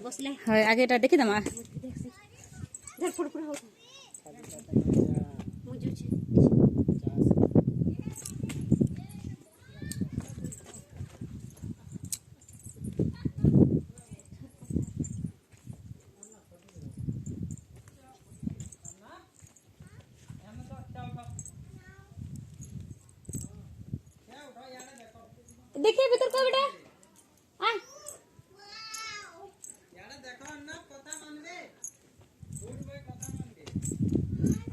बसले हाय आगे एटा देखि दमा धर फुड़ फुड़ हो मुझे देखिए भीतर को बेटा आ यार देखो ना कथा मानबे उठ भाई कथा मानबे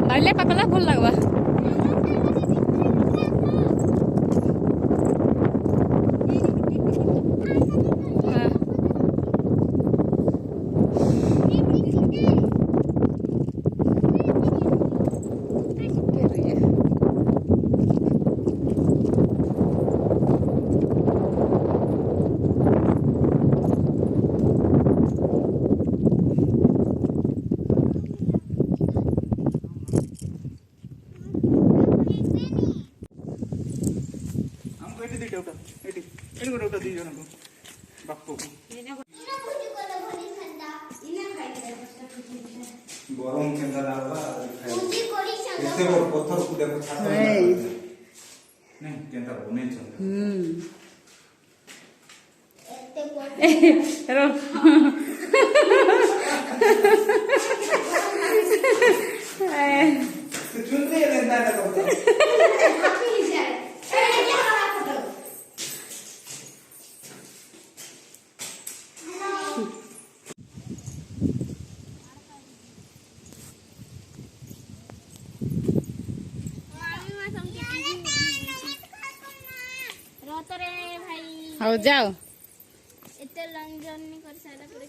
बाले पकला भल लगवा गरम केंदा लावा एते बड़ पत्थर को देखो छात नहीं केंदा बने छन रो चुनरी लेंदा ना तो आओ जाओ एते लॉन्ग जर्नी कर सारा पड़े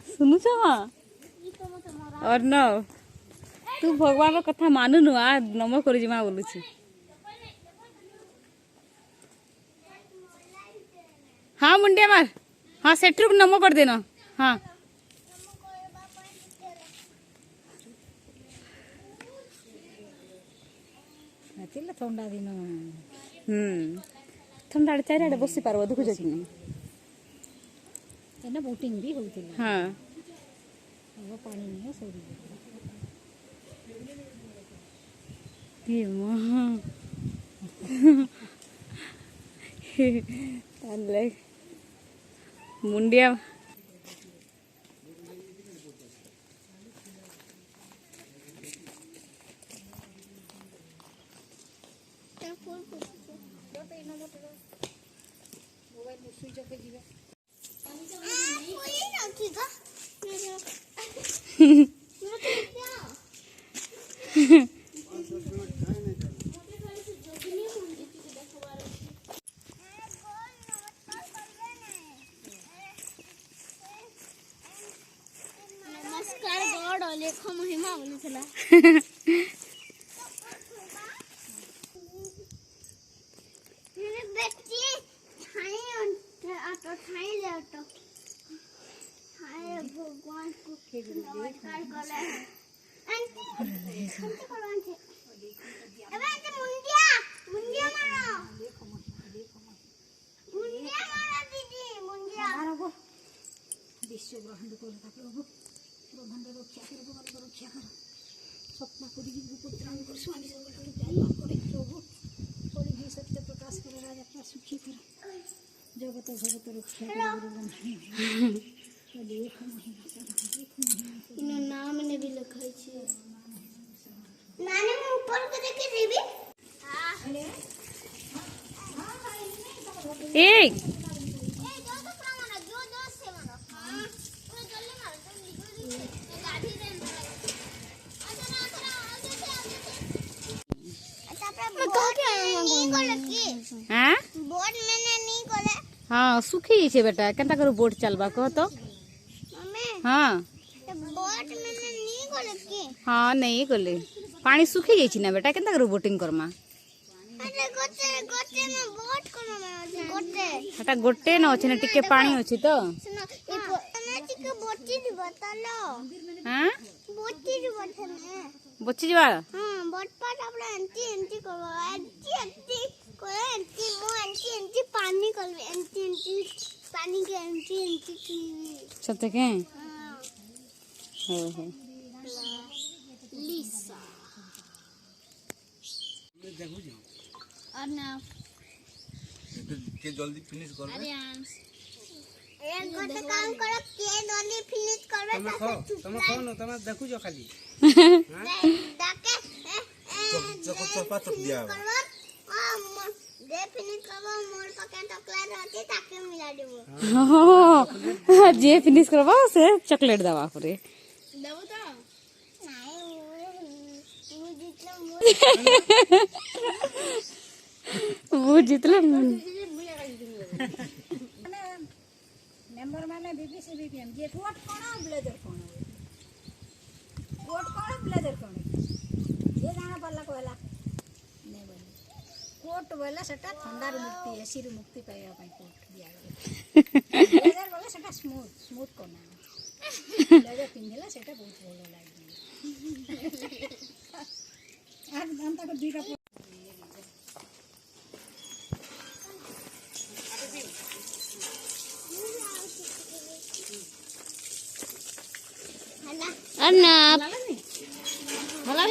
सुनु छ और न तू भगवान कथा मानु नु आ नम कर जिमा बोलु छी हां मुंडिया मार हां सेट्रु नम कर देना हां तिला ठंडा दिन ठंडा चारिआडे बसी पारबो देखुछ कि नहीं एना बोटिंग भी होतिला हां वो पानी नहीं सरी ये ताले मुंडिया नमस्कार गॉड लेख महिमा बोलुथला भगवान को नमस्कार कले मुंडिया मुंडिया मारो मुंडिया मारो दीदी मुंडिया मारो विश्व ब्रह्मांड को प्रभु ब्रह्मांड रक्षा कर भगवान रक्षा कर स्वप्न को दी पुत्र को स्वामी सब जय करे प्रभु थोड़ी भी सत्य प्रकाश कर राजा अपना सुखी कर जगत जगत रक्षा कर ब्रह्मांड देख महिमा इन नाम ने भी लिखै छी ठीक हाँ बोट मैंने नहीं कोले हाँ सुखी जाइए बेटा केनता करू बोट चलवा कह तो मम्मी हाँ बोट मैंने नहीं कोले की हाँ नहीं गले पानी सुखी जाइए ना बेटा केनता करू बोटिंग करमा अरे गोटे गोटे में बोट कोन में गोटे हटा गोटे न अछि ना टिके पानी अछि तो सुनो ये तने टिके बोटी दी बतालो हाँ बोटी दी बताने बच्ची जवा हां बोट पर आपला एंटी एंटी करो एंटी को एंटी मो एंटी पानी करबे एंटी पानी के एंटी की सत्य के हां हो हो लिसा देखो जाओ और ना के जल्दी फिनिश कर अरे एक गोटे काम करो के जल्दी फिनिश करबे तमे खाओ न तमे देखु जो खाली डाके चपा चप दिया दे फिनिश करबो मोर पके चॉकलेट रहती ताके मिला देबो हाँ जे फिनिश करवा से चॉकलेट दवा परे देबो तो नहीं तू जितना वो जितले मेंबर माने बीबीसी बीपीएम जे कोट कोन ब्लेजर कोन कोट कोन ब्लेजर कोन ये जाना पड़ला कोला नहीं बोले कोट बोले सेटा ठंडा रे मुक्ति एसी रे मुक्ति पाइबा पई कोट दिया गले ब्लेजर बोले सेटा स्मूथ स्मूथ कोना ब्लेजर पिनला सेटा बहुत भलो लागे आज हम तक दीटा अन्ना भला